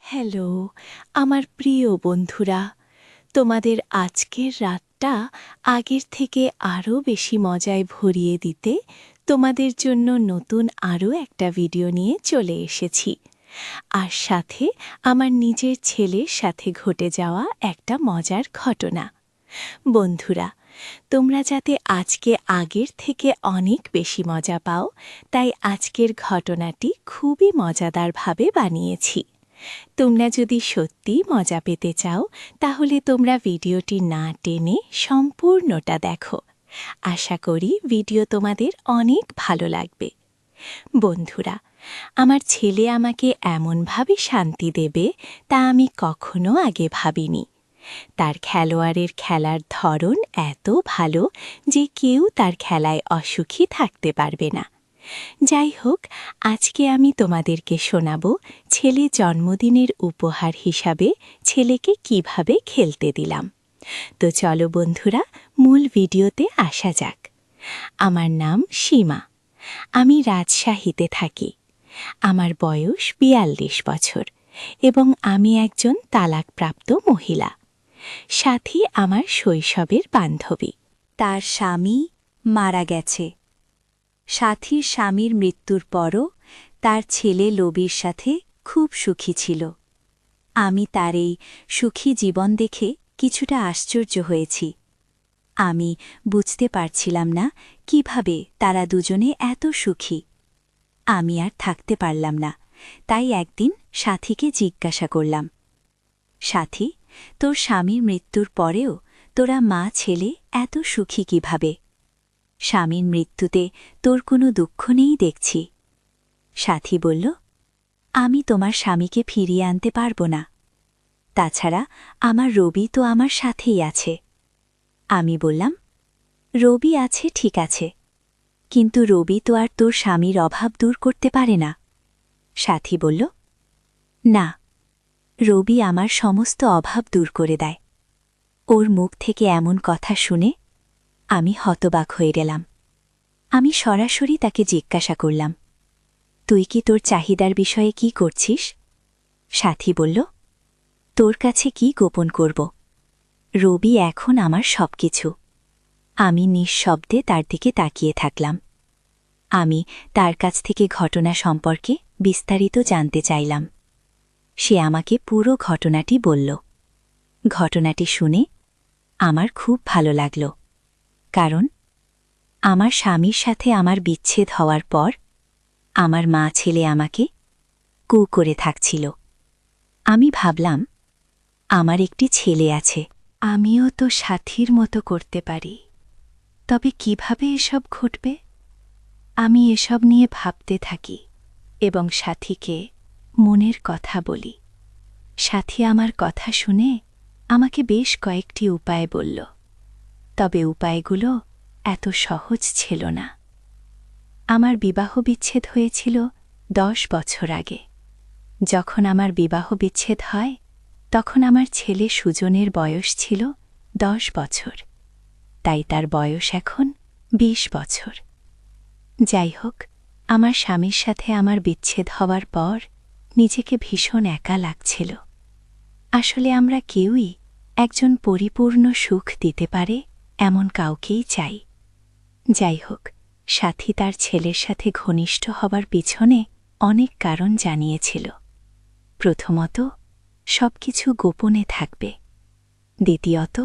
Hello আমার প্রিয় বন্ধুরা, তোমাদের আজকের রাতটা আগের থেকে আরও বেশি মজায় ভরিয়ে দিতে তোমাদের জন্য নতুন আরও একটা ভিডিও নিয়ে চলে এসেছি। আর সাথে আমার নিজের ছেলের সাথে ঘটে যাওয়া একটা মজার ঘটনা। বন্ধুরা, তোমরা যাতে আজকে আগের থেকে অনেক বেশি মজা পাও, তাই আজকের ঘটনাটি খুবই মজাদারভাবে বানিয়েছি। তোমরা যদি সত্যি মজা পেতে চাও, তাহলে তোমরা ভিডিওটি না টেনে সম্পূর্ণটা দেখো। আশা করি ভিডিও তোমাদের অনেক ভালো লাগবে। বন্ধুরা, আমার ছেলে আমাকে এমনভাবে শান্তি দেবে তা আমি কখনো আগে ভাবিনি। তার খেলোয়াড়ের খেলার ধরন এত ভালো যে কেউ তার খেলায় অসুখী থাকতে পারবে না। যাই হোক, আজকে আমি তোমাদেরকে শোনাবো ছেলে জন্মদিনের উপহার হিসাবে ছেলেকে কিভাবে খেলতে দিলাম। তো চলো বন্ধুরা, মূল ভিডিওতে আসা যাক। আমার নাম সীমা। আমি রাজশাহীতে থাকি। আমার বয়স ৪২ বছর এবং আমি একজন তালাকপ্রাপ্ত মহিলা। সাথী আমার শৈশবের বান্ধবী। তার স্বামী মারা গেছে। সাথীর স্বামীর মৃত্যুর পরও তার ছেলে লবির সাথে খুব সুখী ছিল। আমি তার এই সুখী জীবন দেখে কিছুটা আশ্চর্য হয়েছি। আমি বুঝতে পারছিলাম না কিভাবে তারা দুজনে এত সুখী। আমি আর থাকতে পারলাম না, তাই একদিন সাথীকে জিজ্ঞাসা করলাম, সাথী, তোর স্বামীর মৃত্যুর পরেও তোরা মা ছেলে এত সুখী কিভাবে? স্বামীর মৃত্যুতে তোর কোনো দুঃখ নেই দেখছি। সাথী বলল, আমি তোমার স্বামীকে ফিরিয়ে আনতে পারব না। তাছাড়া আমার রবি তো আমার সাথেই আছে। আমি বললাম, রবি আছে ঠিক আছে, কিন্তু রবি তো আর তোর স্বামীর অভাব দূর করতে পারে না। সাথী বলল, না, রবি আমার সমস্ত অভাব দূর করে দেয়। ওর মুখ থেকে এমন কথা শুনে আমি হতবাক হয়ে গেলাম। আমি সরাসরি তাকে জিজ্ঞাসা করলাম, তুই কি তোর চাহিদার বিষয়ে কি করছিস? সাথী বলল, তোর কাছে কি গোপন করব? রবি এখন আমার সবকিছু। আমি নিঃশব্দে তার দিকে তাকিয়ে থাকলাম। আমি তার কাছ থেকে ঘটনা সম্পর্কে বিস্তারিত জানতে চাইলাম। সে আমাকে পুরো ঘটনাটি বলল। ঘটনাটি শুনে আমার খুব ভালো লাগল, কারণ আমার স্বামীর সাথে আমার বিচ্ছেদ হওয়ার পর আমার মা ছেলে আমাকে কু করে থাকছিল। আমি ভাবলাম, আমার একটি ছেলে আছে, আমিও তো সাথীর মতো করতে পারি। তবে কিভাবে এসব ঘটবে? আমি এসব নিয়ে ভাবতে থাকি এবং সাথীকে মনের কথা বলি। সাথী আমার কথা শুনে আমাকে বেশ কয়েকটি উপায় বলল, তবে উপায়গুলো এত সহজ ছিল না। আমার বিবাহ বিচ্ছেদ হয়েছিল 10 বছর আগে। যখন আমার বিবাহ বিচ্ছেদ হয়, তখন আমার ছেলে সুজনের বয়স ছিল 10 বছর, তাই তার বয়স এখন 20 বছর। যাই হোক, আমার স্বামীর সাথে আমার বিচ্ছেদ হওয়ার পর নিজেকে ভীষণ একা লাগছিল। আসলে আমরা কেউই একজন পরিপূর্ণ সুখ দিতে পারে এমন কাউকেই চাই। যাই হোক, সাথী তার ছেলের সাথে ঘনিষ্ঠ হবার পিছনে অনেক কারণ জানিয়েছিল। প্রথমত, সবকিছু গোপনে থাকবে। দ্বিতীয়ত,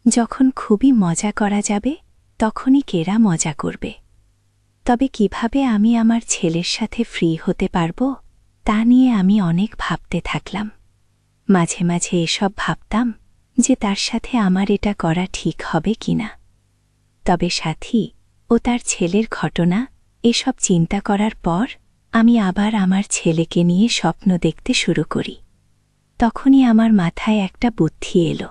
যখন খুবই মজা করা যাবে তখনই কেরা মজা করবে। তবে কিভাবে আমি আমার ছেলের সাথে ফ্রি হতে পারব তা নিয়ে আমি অনেক ভাবতে থাকলাম। মাঝে মাঝে এসব ভাবতাম যে তার সাথে আমার এটা করা ঠিক হবে কিনা। তবে সাথী ও তার ছেলের ঘটনা এসব চিন্তা করার পর আমি আবার আমার ছেলেকে নিয়ে স্বপ্ন দেখতে শুরু করি। তখনই আমার মাথায় একটা বুদ্ধি এলো।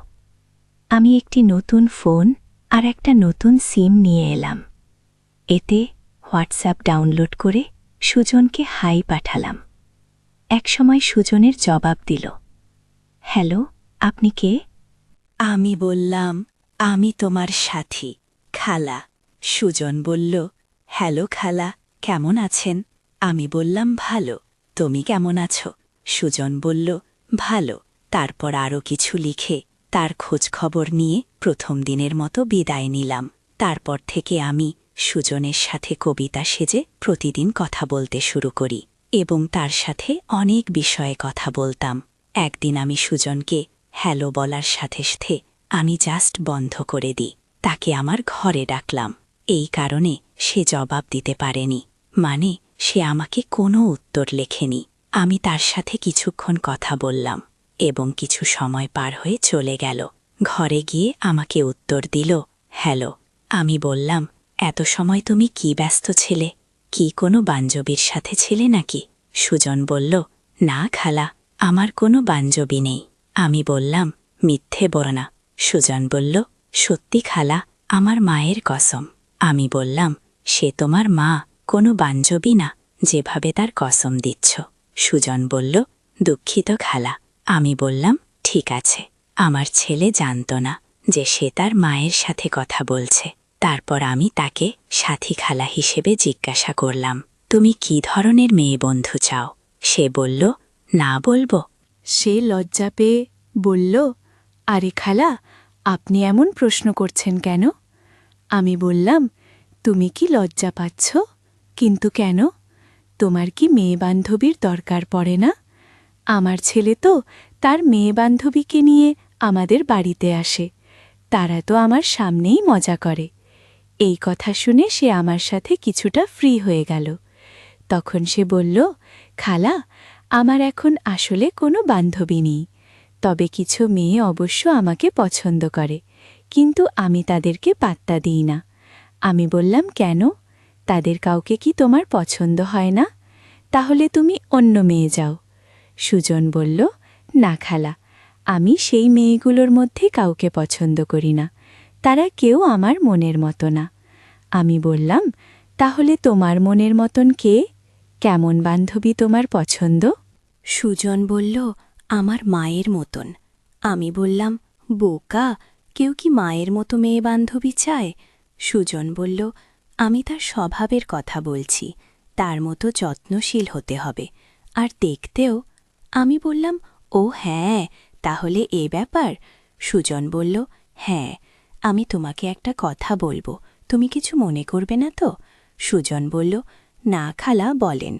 আমি একটি নতুন ফোন আর একটা নতুন সিম নিয়ে এলাম। এতে হোয়াটসঅ্যাপ ডাউনলোড করে সুজনকে হাই পাঠালাম। একসময় সুজনের জবাব দিল, হ্যালো, আপনি কে? আমি বললাম, আমি তোমার সাথী, খালা। সুজন বলল, হ্যালো খালা, কেমন আছেন? আমি বললাম, ভালো। তুমি কেমন আছো? সুজন বলল, ভালো। তারপর আরও কিছু লিখে তার খোঁজখবর নিয়ে প্রথম দিনের মতো বিদায় নিলাম। তারপর থেকে আমি সুজনের সাথে কবিতা সেজে প্রতিদিন কথা বলতে শুরু করি এবং তার সাথে অনেক বিষয়ে কথা বলতাম। একদিন আমি সুজনকে হ্যালো বলার সাথে সাথে আমি জাস্ট বন্ধ করে দিই। তাকে আমার ঘরে ডাকলাম। এই কারণে সে জবাব দিতে পারেনি, মানে সে আমাকে কোনো উত্তর লেখেনি। আমি তার সাথে কিছুক্ষণ কথা বললাম এবং কিছু সময় পার হয়ে চলে গেল। ঘরে গিয়ে আমাকে উত্তর দিল, হ্যালো। আমি বললাম, এত সময় তুমি কি ব্যস্ত ছিলে? কি কোনো বান্ধবীর সাথে ছিলে নাকি? সুজন বলল, না খালা, আমার কোনো বান্ধবী নেই। আমি বললাম, মিথ্যে বলো না। সুজন বলল, সত্যি খালা, আমার মায়ের কসম। আমি বললাম, সে তোমার মা, কোনো বান্ধবী না, যেভাবে তার কসম দিচ্ছ। সুজন বলল, দুঃখিত খালা। আমি বললাম, ঠিক আছে। আমার ছেলে জানত না যে সে তার মায়ের সাথে কথা বলছে। তারপর আমি তাকে সাথী খালা হিসেবে জিজ্ঞাসা করলাম, তুমি কি ধরনের মেয়ে বন্ধু চাও? সে বলল, না বলবো। সে লজ্জা পেয়ে বলল, আরে খালা, আপনি এমন প্রশ্ন করছেন কেন? আমি বললাম, তুমি কি লজ্জা পাচ্ছ? কিন্তু কেন? তোমার কি মেয়ে বান্ধবীর দরকার পড়ে না? আমার ছেলে তো তার মেয়ে বান্ধবীকে নিয়ে আমাদের বাড়িতে আসে। তারা তো আমার সামনেই মজা করে। এই কথা শুনে সে আমার সাথে কিছুটা ফ্রি হয়ে গেল। তখন সে বলল, খালা, আমার এখন আসলে কোনো বান্ধবী নেই। তবে কিছু মেয়ে অবশ্য আমাকে পছন্দ করে, কিন্তু আমি তাদেরকে পাত্তা দিই না। আমি বললাম, কেন? তাদের কাউকে কি তোমার পছন্দ হয় না? তাহলে তুমি অন্য মেয়ে যাও। সুজন বলল, না খালা, আমি সেই মেয়েগুলোর মধ্যে কাউকে পছন্দ করি না। তারা কেউ আমার মনের মতো না। আমি বললাম, তাহলে তোমার মনের মতন কে? কেমন বান্ধবী তোমার পছন্দ? সুজন বলল, আমার মায়ের মতন। আমি বললাম, বোকা, কেউ কি মায়ের মতো মেয়ে বান্ধবী চায়? সুজন বলল, আমি তার স্বভাবের কথা বলছি। তার মতো যত্নশীল হতে হবে, আর দেখতেও। আমি বললাম, ও হ্যাঁ, তাহলে এ ব্যাপার। সুজন বলল, হ্যাঁ, আমি তোমাকে একটা কথা বলবো, তুমি কিছু মনে করবে না তো? সুজন বলল, না খালা, বলেন।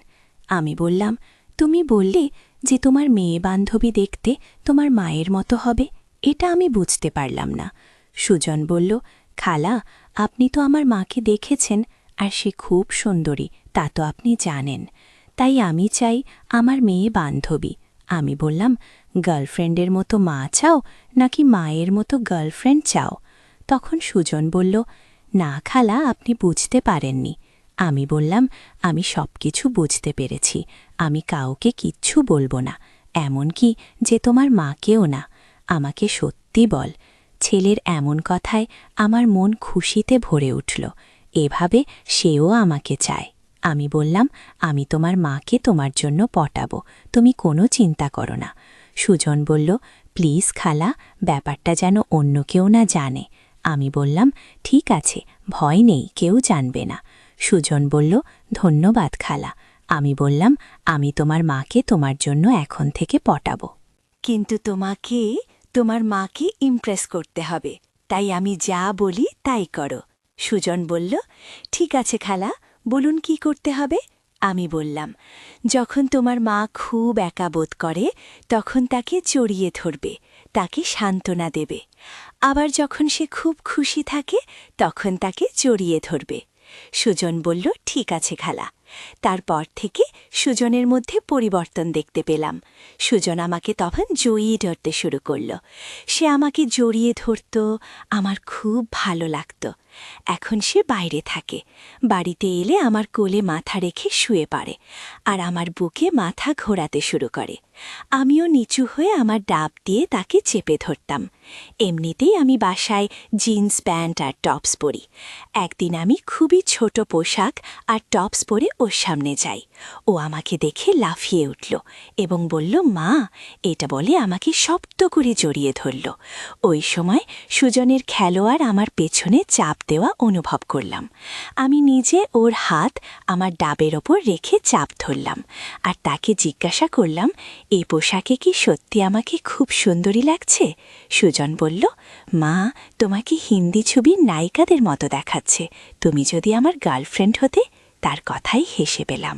আমি বললাম, তুমি বললে যে তোমার মেয়ে বান্ধবী দেখতে তোমার মায়ের মতো হবে, এটা আমি বুঝতে পারলাম না। সুজন বলল, খালা, আপনি তো আমার মাকে দেখেছেন, আর সে খুব সুন্দরী, তা তো আপনি জানেন। তাই আমি চাই আমার মেয়ে বান্ধবী। আমি বললাম, গার্লফ্রেন্ডের মতো মা চাও নাকি মায়ের মতো গার্লফ্রেন্ড চাও? তখন সুজন বলল, না খালা, আপনি বুঝতে পারেননি। আমি বললাম, আমি সব কিছু বুঝতে পেরেছি। আমি কাউকে কিচ্ছু বলবো না, এমনকি যে তোমার মাকেও না। আমাকে সত্যি বল। ছেলের এমন কথায় আমার মন খুশিতে ভরে উঠল। এভাবে সেও আমাকে চায়। আমি বললাম, আমি তোমার মাকে তোমার জন্য পটাবো, তুমি কোনো চিন্তা করো না। সুজন বলল, প্লিজ খালা, ব্যাপারটা যেন অন্য কেউ না জানে। আমি বললাম, ঠিক আছে, ভয় নেই, কেউ জানবে না। সুজন বলল, ধন্যবাদ খালা। আমি বললাম, আমি তোমার মাকে তোমার জন্য এখন থেকে পটাবো। কিন্তু তোমাকে তোমার মাকে ইমপ্রেস করতে হবে, তাই আমি যা বলি তাই করো। সুজন বলল, ঠিক আছে খালা, বলুন কি করতে হবে? আমি বললাম, যখন তোমার মা খুব একা বোধ করে তখন তাকে জড়িয়ে ধরবে, তাকে সান্ত্বনা দেবে। আবার যখন সে খুব খুশি থাকে তখন তাকে জড়িয়ে ধরবে। সুজন বলল, ঠিক আছে খালা। তারপর থেকে সুজনের মধ্যে পরিবর্তন দেখতে পেলাম। সুজন আমাকে তখন জড়িয়ে ধরতে শুরু করল। সে আমাকে জড়িয়ে ধরত, আমার খুব ভালো লাগত। এখন সে বাইরে থাকে, বাড়িতে এলে আমার কোলে মাথা রেখে শুয়ে পড়ে আর আমার বুকে মাথা ঘোরাতে শুরু করে। আমিও নিচু হয়ে আমার ডাব দিয়ে তাকে চেপে ধরতাম। এমনিতেই আমি বাসায় জিন্স প্যান্ট আর টপস পরি। একদিন আমি খুবই ছোট পোশাক আর টপস পরে ওর সামনে যাই। ও আমাকে দেখে লাফিয়ে উঠল এবং বলল, মা, এটা বলে আমাকে শক্ত করে জড়িয়ে ধরল। ওই সময় সুজনের খেলোয়াড় আমার পেছনে চাপ দেওয়া অনুভব করলাম। আমি নিজে ওর হাত আমার ডাবের ওপর রেখে চাপ ধরলাম আর তাকে জিজ্ঞাসা করলাম, এই পোশাকে কি সত্যি আমাকে খুব সুন্দরী লাগছে? সুজন বলল, মা, তোমাকে হিন্দি ছবির নায়িকাদের মতো দেখাচ্ছে। তুমি যদি আমার গার্লফ্রেন্ড হতে। তার কথাই হেসে পেলাম।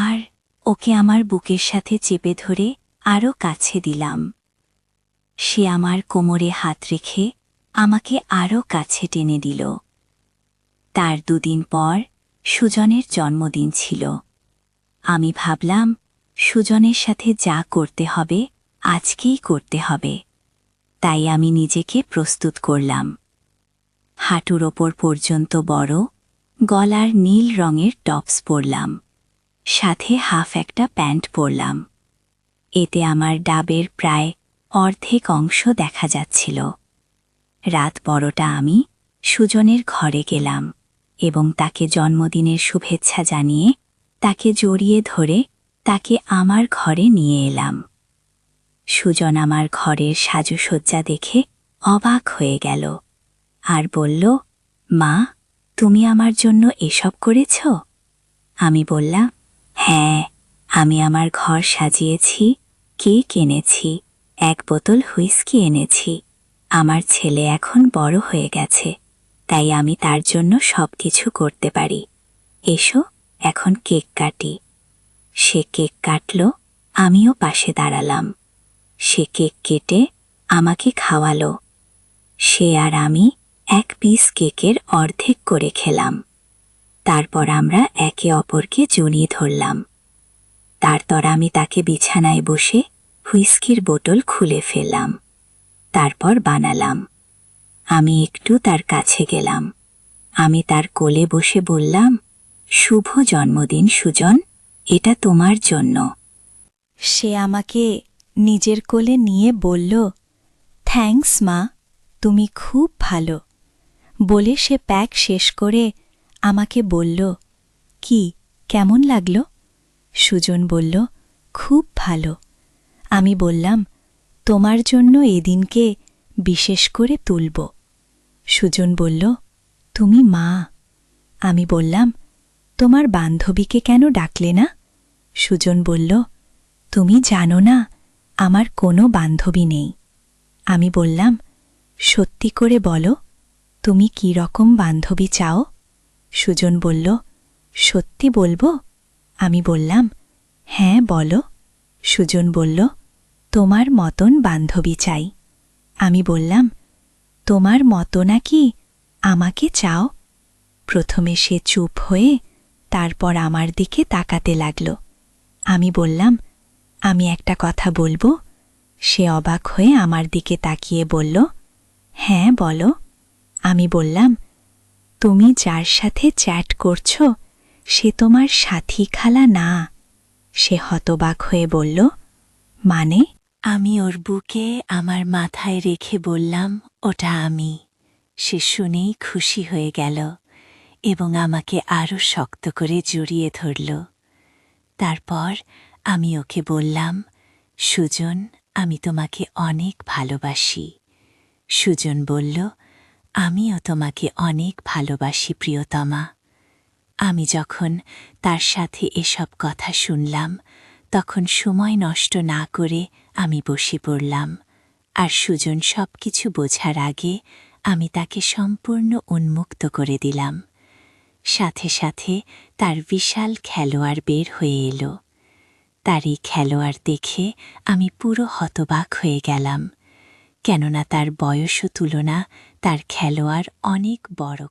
আর ওকে আমার বুকের সাথে চেপে ধরে আরও কাছে দিলাম। সে আমার কোমরে হাত রেখে আমাকে আরও কাছে টেনে দিল। তার 2 দিন পর সুজনের জন্মদিন ছিল। আমি ভাবলাম, সুজনের সাথে যা করতে হবে আজকেই করতে হবে। তাই আমি নিজেকে প্রস্তুত করলাম। হাঁটুর ওপর পর্যন্ত বড় গলার নীল রঙের টপস পরলাম, সাথে হাফ একটা প্যান্ট পরলাম। এতে আমার ডাবের প্রায় অর্ধেক অংশ দেখা যাচ্ছিল। রাত 12টা আমি সুজনের ঘরে গেলাম এবং তাকে জন্মদিনের শুভেচ্ছা জানিয়ে তাকে জড়িয়ে ধরে তাকে আমার ঘরে নিয়ে এলাম। সুজন আমার ঘরের সাজসজ্জা দেখে অবাক হয়ে গেল আর বলল, মা, তুমি আমার জন্য এসব করেছ? আমি বললাম, হ্যাঁ, আমি আমার ঘর সাজিয়েছি, কেক এনেছি, 1 বোতল হুইস্কি এনেছি। আমার ছেলে এখন বড় হয়ে গেছে, তাই আমি তার জন্য সবকিছু করতে পারি। এসো, এখন কেক কাটি। সে কেক কাটল, আমিও পাশে দাঁড়ালাম। সে কেক কেটে আমাকে খাওয়ালো। সে আর আমি 1 পিস কেকের অর্ধেক করে খেলাম। তারপর আমরা একে অপরকে জড়িয়ে ধরলাম। তারপর আমি তাকে বিছানায় বসে হুইস্কির বোতল খুলে ফেললাম। তারপর বানালাম। আমি একটু তার কাছে গেলাম। আমি তার কোলে বসে বললাম, শুভ জন্মদিন সুজন, এটা তোমার জন্য। সে আমাকে নিজের কোলে নিয়ে বলল, থ্যাঙ্কস মা, তুমি খুব ভালো। বলে সে প্যাক শেষ করে আমাকে বলল, কি, কেমন লাগলো? সুজন বলল, খুব ভালো। আমি বললাম, তোমার জন্য এদিনকে বিশেষ করে তুলব। সুজন বলল, তুমি মা। আমি বললাম, তোমার বান্ধবীকে কেন ডাকলে না? সুজন বলল, তুমি জানো না, আমার কোনো বান্ধবী নেই। আমি বললাম, সত্যি করে বলো, তুমি কি রকম বান্ধবী চাও? সুজন বলল, সত্যি বলবো? আমি বললাম, হ্যাঁ বলো। সুজন বলল, তোমার মতন বান্ধবী চাই। আমি বললাম, তোমার মতো নাকি আমাকে চাও? প্রথমে সে চুপ হয়ে তারপর আমার দিকে তাকাতে লাগল। আমি বললাম, আমি একটা কথা বলবো? সে অবাক হয়ে আমার দিকে তাকিয়ে বলল, হ্যাঁ বলো। আমি বললাম, তুমি যার সাথে চ্যাট করছো সে তোমার সাথী খালা না। সে হতবাক হয়ে বলল, মানে? আমি ওর বুকে আমার মাথায় রেখে বললাম, ওটা আমি। সে শুনেই খুশি হয়ে গেল এবং আমাকে আরও শক্ত করে জড়িয়ে ধরল। তারপর আমি ওকে বললাম, সুজন, আমি তোমাকে অনেক ভালোবাসি। সুজন বলল, আমিও তোমাকে অনেক ভালোবাসি প্রিয়তমা। আমি যখন তার সাথে এসব কথা শুনলাম তখন সময় নষ্ট না করে আমি বসে পড়লাম, আর সুজন সব কিছু বোঝার আগে আমি তাকে সম্পূর্ণ উন্মুক্ত করে দিলাম। সাথে সাথে তার বিশাল খেলোয়াড় বের হয়ে এলো। তার এই খেলোয়াড় দেখে আমি পুরো হতবাক হয়ে গেলাম, কেননা তার বয়স ও তুলনা তার খেলোয়াড় অনেক বড়।